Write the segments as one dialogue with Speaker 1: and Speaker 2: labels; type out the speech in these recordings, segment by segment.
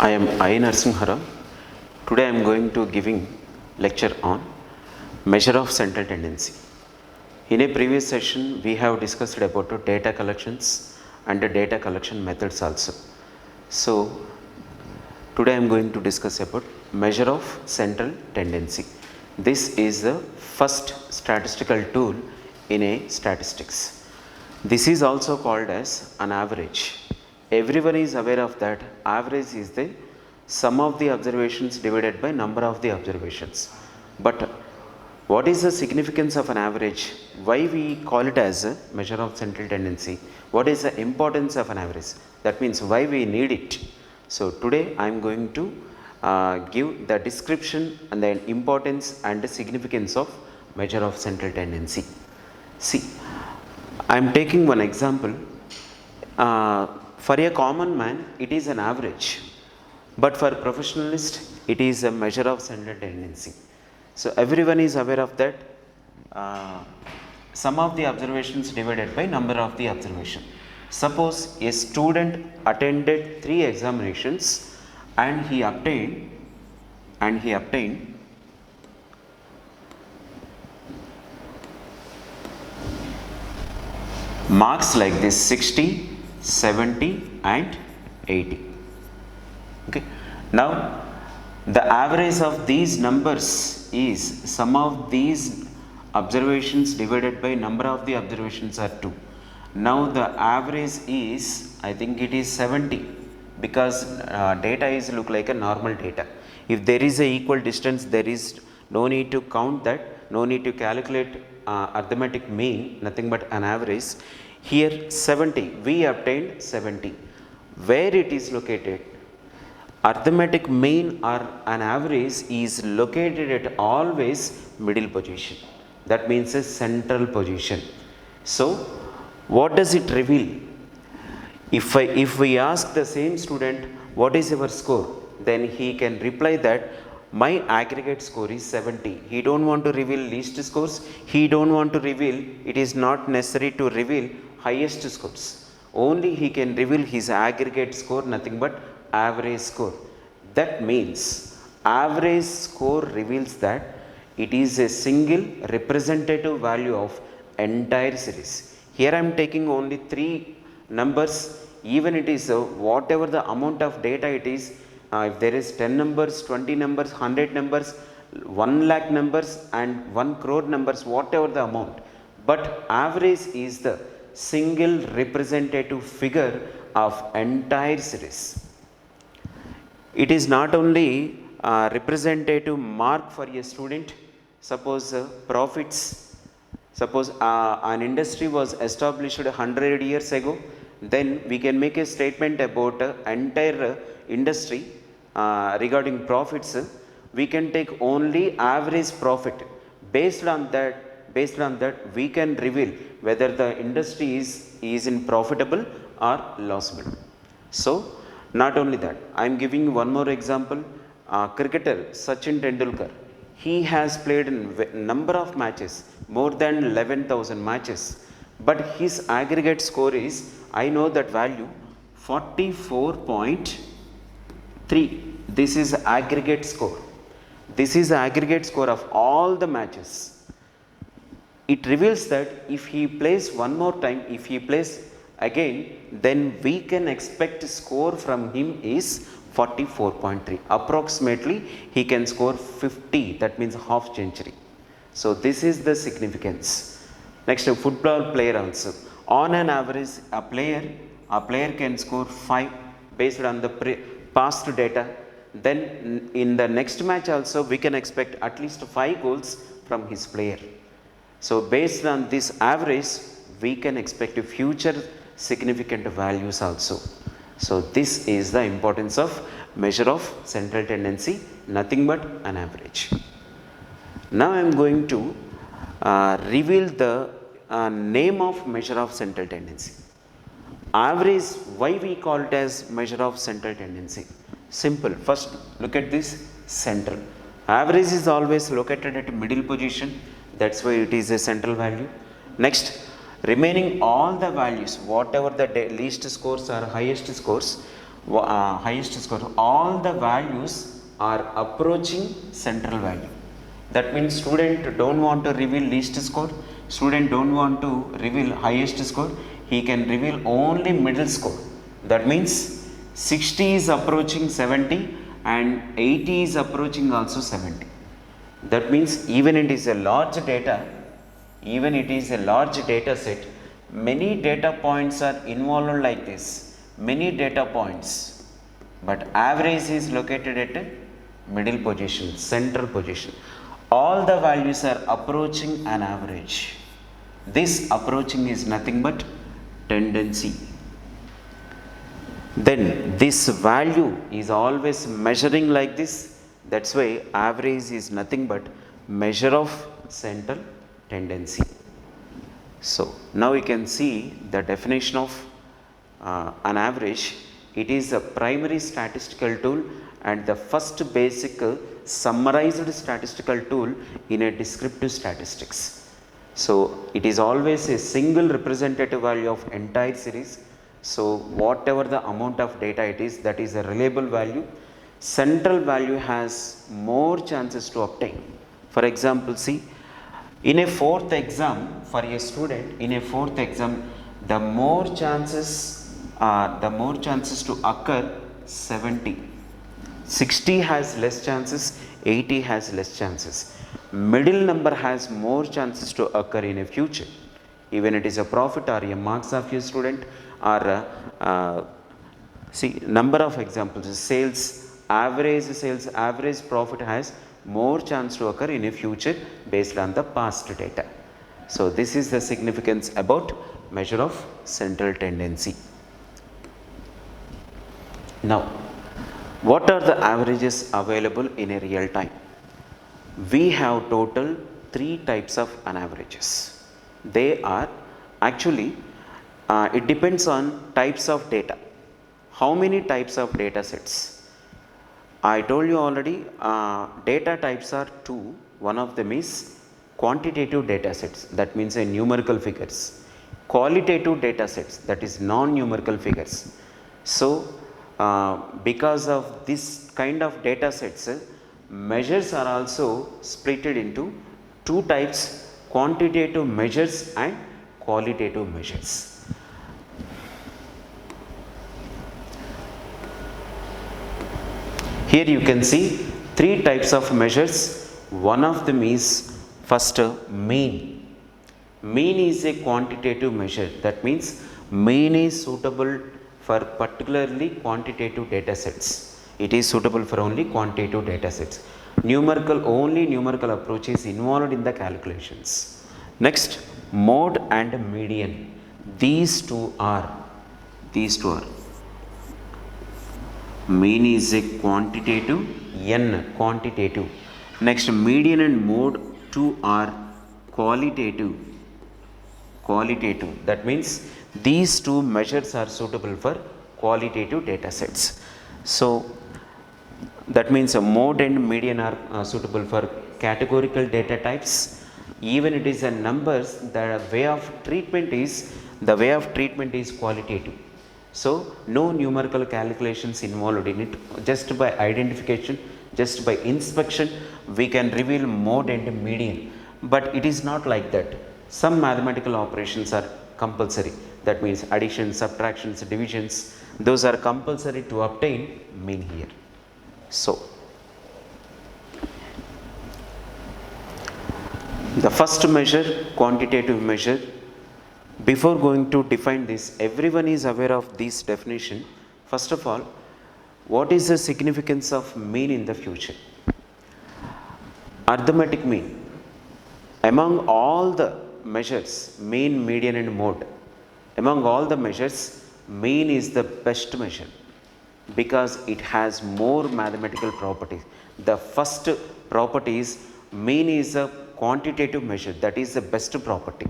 Speaker 1: I am I. Narsimhara. Today I am going to giving lecture on measure of central tendency. In a previous session we have discussed about data collections and the data collection methods also. So today I am going to discuss about measure of central tendency. This is the first statistical tool in a statistics. This is also called as an average. Everyone is aware of that average is the sum of the observations divided by number of the observations. But what is the significance of an average? Why we call it as a measure of central tendency? What is the importance of an average? That means why we need it. So today I am going to give the description and the importance and the significance of measure of central tendency. See, I am taking one example. For a common man, it is an average, but for professionalist, it is a measure of central tendency. So everyone is aware of that. Sum of the observations divided by number of the observation. Suppose a student attended 3 examinations and he obtained marks like this 60, 70 and 80. Okay. Now the average of these numbers is sum of these observations divided by number of the observations are 2. Now the average is, I think it is 70, because data is look like a normal data. If there is a equal distance, there is no need to count that, no need to calculate arithmetic mean, nothing but an average. Here 70, we obtained 70. Where it is located? Arithmetic mean or an average is located at always middle position. That means a central position. So what does it reveal? If we ask the same student what is your score, then he can reply that my aggregate score is 70. He don't want to reveal least scores. He don't want to reveal, it is not necessary to reveal highest scores. Only he can reveal his aggregate score, nothing but average score. That means average score reveals that it is a single representative value of entire series. Here I am taking only 3 numbers, even it is whatever the amount of data it is, if there is 10 numbers, 20 numbers, 100 numbers, 1 lakh numbers and 1 crore numbers, whatever the amount, but average is the single representative figure of entire series. It is not only a representative mark for a student. Suppose profits, suppose an industry was established 100 years ago, then we can make a statement about entire industry regarding profits. We can take only average profit. Based on that we can reveal whether the industry is in profitable or lossable. So not only that, I am giving one more example. Cricketer Sachin Tendulkar, he has played in number of matches, more than 11,000 matches, but his aggregate score is, I know that value, 44.3. This is aggregate score. This is the aggregate score of all the matches. It reveals that if he plays one more time, if he plays again, then we can expect score from him is 44.3. Approximately he can score 50, that means half century. So this is the significance. Next, a football player also. On an average, a player can score 5 based on the past data. Then in the next match also we can expect at least 5 goals from his player. So based on this average, we can expect future significant values also. So this is the importance of measure of central tendency, nothing but an average. Now I am going to reveal the name of measure of central tendency. Average, why we call it as measure of central tendency? Simple. First look at this central. Average is always located at middle position. That's why it is a central value. Next, remaining all the values, whatever the least scores or highest scores, highest score, all the values are approaching central value. That means student don't want to reveal least score, student don't want to reveal highest score, he can reveal only middle score. That means 60 is approaching 70 and 80 is approaching also 70. That means even it is a large data, even it is a large data set, many data points are involved like this, many data points, but average is located at a middle position, central position. All the values are approaching an average. This approaching is nothing but tendency. Then this value is always measuring like this. That's why average is nothing but measure of central tendency. So now we can see the definition of an average. It is a primary statistical tool and the first basic summarized statistical tool in a descriptive statistics. So it is always a single representative value of entire series. So whatever the amount of data it is, that is a reliable value. Central value has more chances to obtain. For example, see, in a fourth exam, for a student in a fourth exam, the more chances to occur 70. 60 has less chances, 80 has less chances. Middle number has more chances to occur in a future. Even it is a profit or a marks of your student or see number of examples, sales, average profit has more chance to occur in a future based on the past data. So this is the significance about measure of central tendency. Now, what are the averages available in a real time? We have total 3 types of unaverages. They are actually, it depends on types of data. How many types of data sets? I told you already, data types are 2. One of them is quantitative data sets, that means a numerical figures. Qualitative data sets, that is non-numerical figures. So, because of this kind of data sets, measures are also split into 2 types, quantitative measures and qualitative measures. Here you can see 3 types of measures. One of them is first mean. Mean is a quantitative measure, that means mean is suitable for particularly quantitative data sets. It is suitable for only quantitative data sets. Only numerical approach is involved in the calculations. Next, mode and median. These two are mean is a quantitative, n quantitative. Next, median and mode 2 are qualitative. That means these 2 measures are suitable for qualitative data sets. So that means a mode and median are suitable for categorical data types. Even it is a numbers, the way of treatment is qualitative. So no numerical calculations involved in it. Just by identification, just by inspection, we can reveal mode and median. But it is not like that. Some mathematical operations are compulsory. That means addition, subtractions, divisions, those are compulsory to obtain mean here. So the first measure, quantitative measure. Before going to define this, everyone is aware of this definition. First of all, what is the significance of mean in the future? Arithmetic mean. Among all the measures, mean, median and mode, among all the measures, mean is the best measure because it has more mathematical properties. The first property is mean is a quantitative measure, that is the best property.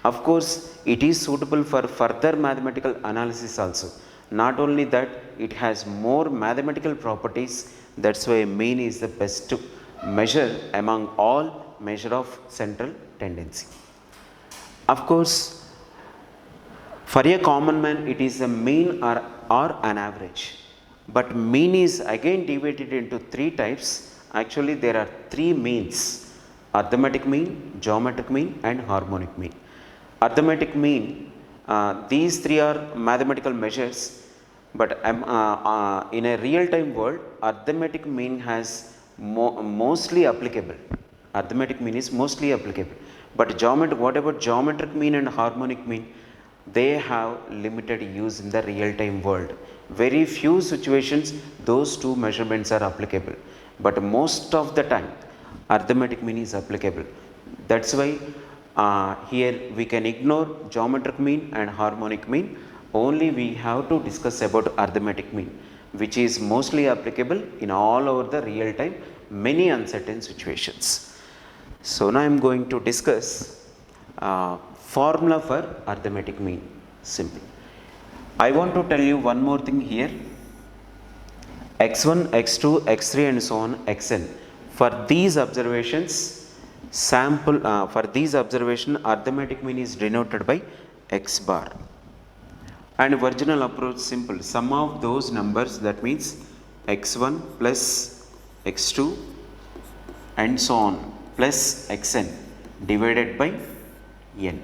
Speaker 1: Of course, it is suitable for further mathematical analysis also. Not only that, it has more mathematical properties, that's why mean is the best measure among all measure of central tendency. Of course, for a common man, it is a mean or or an average. But mean is again divided into three types. Actually there are three means: arithmetic mean, geometric mean and harmonic mean. Arithmetic mean, these three are mathematical measures, but in a real time world arithmetic mean has mostly applicable. Arithmetic mean is mostly applicable, but what about geometric mean and harmonic mean? They have limited use in the real time world. Very few situations those two measurements are applicable, but most of the time arithmetic mean is applicable. That's why here we can ignore geometric mean and harmonic mean. Only we have to discuss about arithmetic mean, which is mostly applicable in all over the real time, many uncertain situations. So now I am going to discuss formula for arithmetic mean. Simple. I want to tell you one more thing here. x1, x2, x3 and so on xn. For these observations, for these observation arithmetic mean is denoted by x bar. And original approach simple. Sum of those numbers, that means x1 plus x2 and so on plus xn divided by n.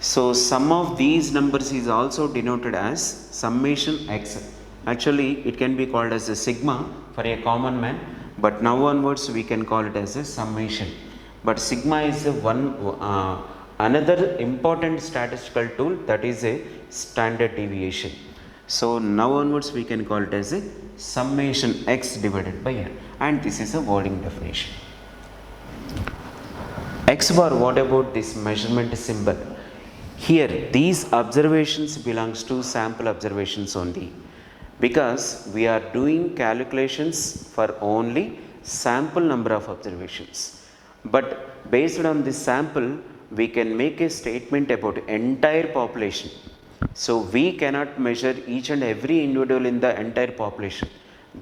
Speaker 1: So sum of these numbers is also denoted as summation x. Actually it can be called as a sigma for a common man, but now onwards we can call it as a summation. But sigma is another important statistical tool, that is a standard deviation. So now onwards we can call it as a summation x divided by n, and this is a wording definition. X bar, what about this measurement symbol? Here these observations belongs to sample observations only, because we are doing calculations for only sample number of observations. But based on this sample we can make a statement about entire population. So we cannot measure each and every individual in the entire population.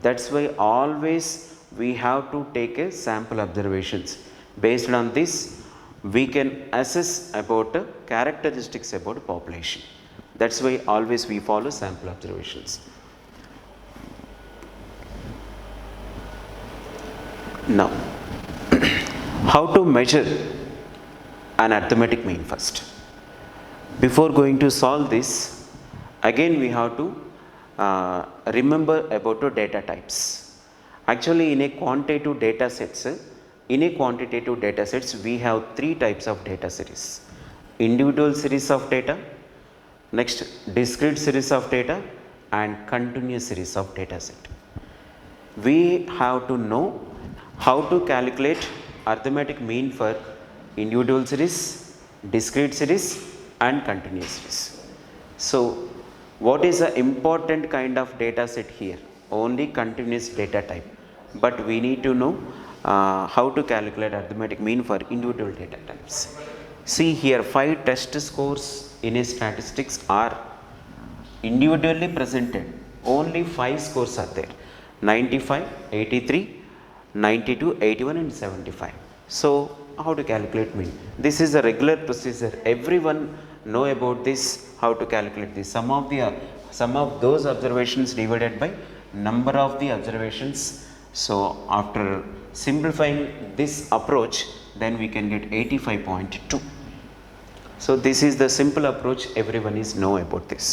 Speaker 1: That's why always we have to take a sample observations. Based on this we can assess about characteristics about population. That's why always we follow sample observations. Now how to measure an arithmetic mean first. Before going to solve this, again we have to remember about the data types. Actually in a quantitative data sets, we have three types of data series: individual series of data, next discrete series of data, and continuous series of data set. We have to know how to calculate arithmetic mean for individual series, discrete series and continuous series. So what is the important kind of data set here? Only continuous data type, but we need to know how to calculate arithmetic mean for individual data types. See here, 5 test scores in a statistics are individually presented. Only 5 scores are there: 95, 83, 92, 81 and 75. So how to calculate mean? This is a regular procedure. Everyone know about this, how to calculate this. Sum of those observations divided by number of the observations. So after simplifying this approach, then we can get 85.2. So this is the simple approach. Everyone is know about this.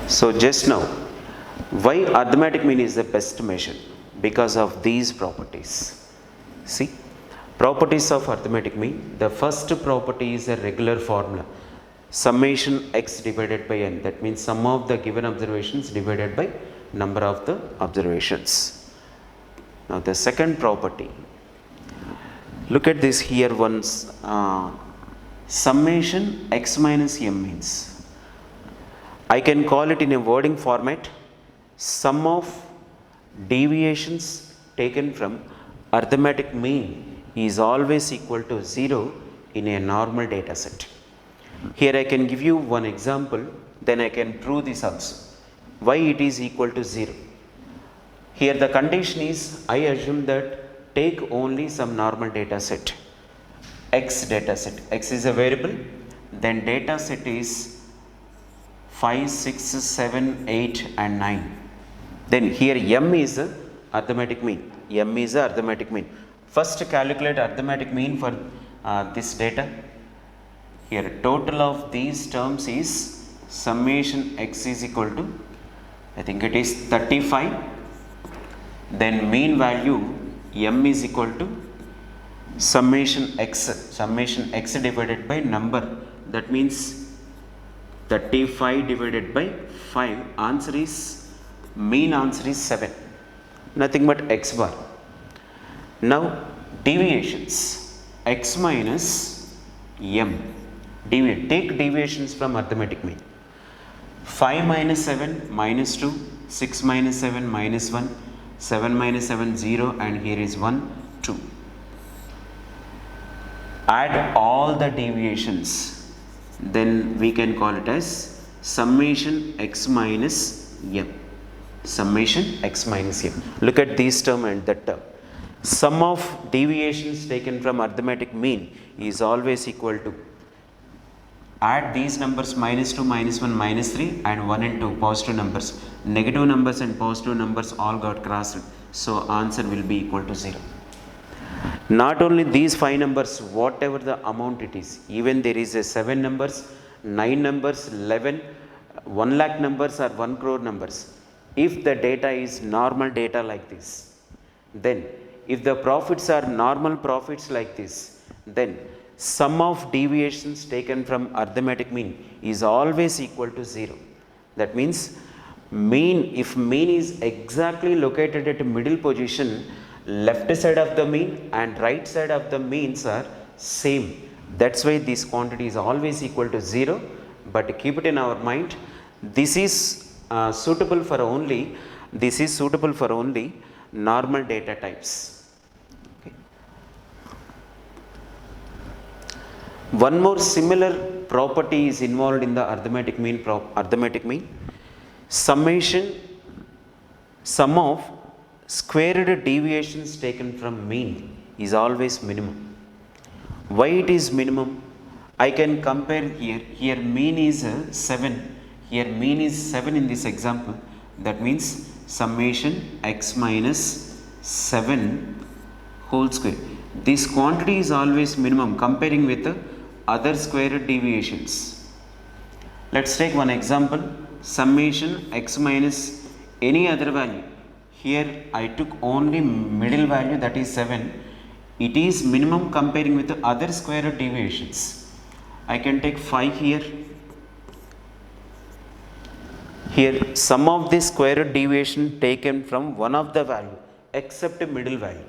Speaker 1: So just now, why arithmetic mean is the best measure? Because of these properties. See, properties of arithmetic mean. The first property is a regular formula: summation x divided by n. That means sum of the given observations divided by number of the observations. Now the second property, look at this here once. Summation x minus m means, I can call it in a wording format: sum of deviations taken from arithmetic mean is always equal to 0 in a normal data set. Here I can give you one example, then I can prove this also. Why it is equal to 0? Here the condition is, I assume that take only some normal data set. X data set. X is a variable, then data set is 5, 6, 7, 8 and 9. Then here M is the arithmetic mean. M is the arithmetic mean. First calculate arithmetic mean for this data. Here total of these terms is summation X is equal to, I think it is 35. Then mean value M is equal to summation X divided by number. That means 35 divided by 5. Answer is, mean answer is 7. Nothing but X bar. Now deviations. X minus M. Take deviations from arithmetic mean. 5 minus 7 minus 2. 6 minus 7 minus 1. 7 minus 7 0 and here is 1 2. Add all the deviations, then we can call it as summation X minus M. Summation X minus M. Look at this term and that term. Sum of deviations taken from arithmetic mean is always equal to, add these numbers minus 2, minus 1, minus 3 and 1 and 2 positive numbers. Negative numbers and positive numbers all got crossed. So answer will be equal to 0. Not only these 5 numbers, whatever the amount it is, even there is a 7 numbers, 9 numbers, 11, 1 lakh numbers or 1 crore numbers. If the data is normal data like this, then if the profits are normal profits like this, then sum of deviations taken from arithmetic mean is always equal to 0. That means mean, if mean is exactly located at middle position, left side of the mean and right side of the means are same. That's why this quantity is always equal to 0. But keep it in our mind, this is suitable for only normal data types. Okay. One more similar property is involved in the arithmetic mean. Sum of squared deviations taken from mean is always minimum. Why it is minimum? I can compare here. Here mean is 7. Here mean is 7 in this example. That means summation X minus 7 whole square. This quantity is always minimum comparing with the other squared deviations. Let's take one example. Summation X minus any other value. Here I took only middle value, that is 7. It is minimum comparing with the other squared deviations. I can take 5 here. Here sum of the squared deviation taken from one of the value except middle value.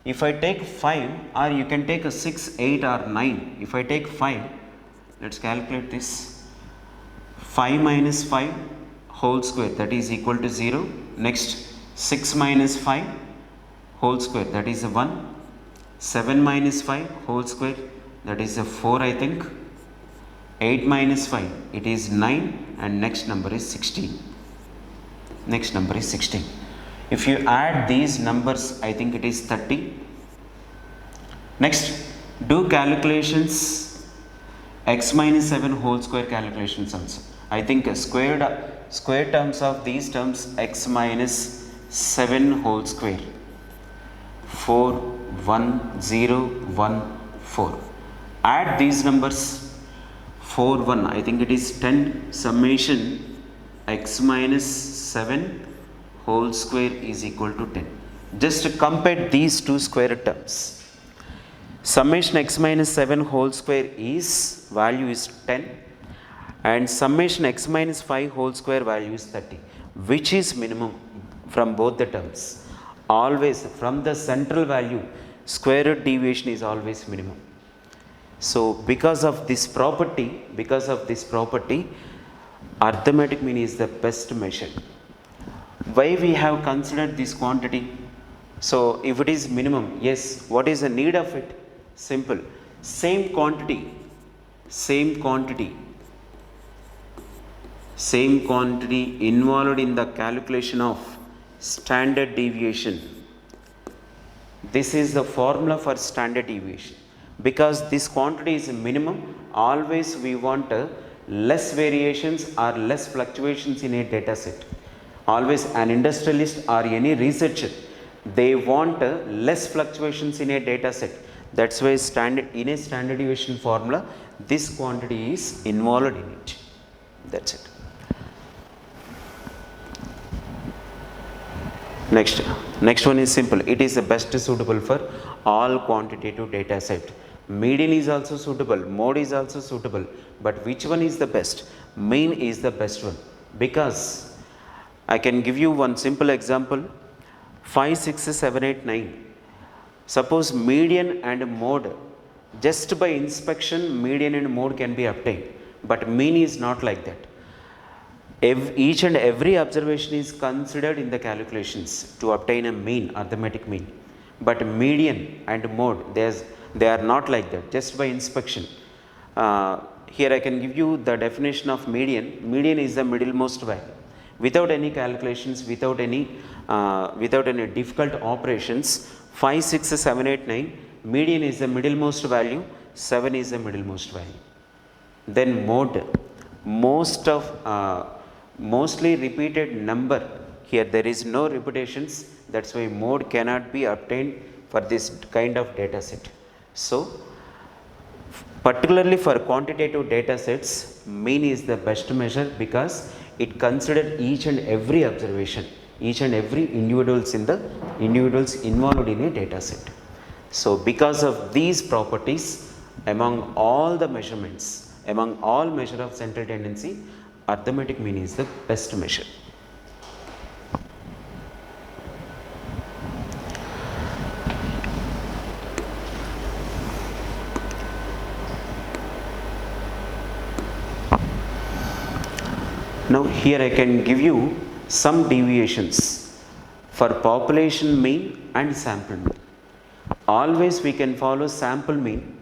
Speaker 1: If I take 5, or you can take a 6, 8 or 9. If I take 5, let's calculate this. 5 minus 5 whole square, that is equal to 0. Next 6 minus 5 whole square, that is a 1. 7 minus 5 whole square, that is a 4 I think. 8 minus 5, it is 9 and next number is 16. Next number is 16. If you add these numbers, I think it is 30. Next, do calculations X minus 7 whole square calculations also. I think square terms of these terms X minus 7 whole square. 4, 1, 0, 1, 4. Add these numbers. 4, 1, I think it is 10. Summation X minus 7 whole square is equal to 10. Just compare these two square terms. Summation X minus 7 whole square is, value is 10. And summation X minus 5 whole square value is 30. Which is minimum from both the terms? Always from the central value, square root deviation is always minimum. So because of this property, arithmetic mean is the best measure. Why we have considered this quantity? So if it is minimum, yes, what is the need of it? Simple. Same quantity involved in the calculation of standard deviation. This is the formula for standard deviation. because this quantity is minimum, always we want less variations or less fluctuations in a data set. Always an industrialist or any researcher, they want less fluctuations in a data set. That's why in a standard deviation formula this quantity is involved in it. That's it. Next one is simple. It is the best suitable for all quantitative data set. Median is also suitable, mode is also suitable, but which one is the best? Mean is the best one, because I can give you one simple example. 5, 6, 7, 8, 9. Suppose median and mode, just by inspection median and mode can be obtained, but mean is not like that. Each and every observation is considered in the calculations to obtain a mean, arithmetic mean. But median and mode, they are not like that, just by inspection. Here I can give you the definition of median. Median is the middlemost value. Without any calculations, without any difficult operations, 5, 6, 7, 8, 9, median is the middlemost value, 7 is the middlemost value. Then mode, mostly repeated number. Here there is no repetitions, that's why mode cannot be obtained for this kind of data set. So particularly for quantitative data sets, mean is the best measure, because it considers each and every observation, each and every individuals involved in a data set. So because of these properties, among all the measurements, among all measure of central tendency, arithmetic mean is the best measure. Now here I can give you some deviations for population mean and sample mean. Always we can follow sample mean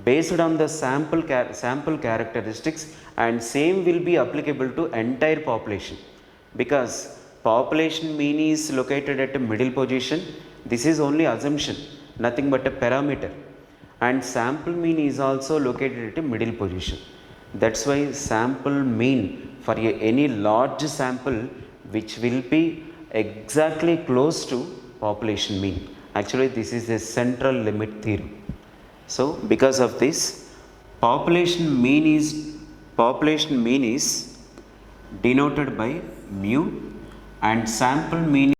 Speaker 1: based on the sample characteristics, and same will be applicable to entire population, because population mean is located at a middle position. This is only assumption, nothing but a parameter, and sample mean is also located at a middle position. That's why sample mean for any large sample which will be exactly close to population mean. Actually this is a central limit theorem. So because of this, population mean is denoted by mu, and sample mean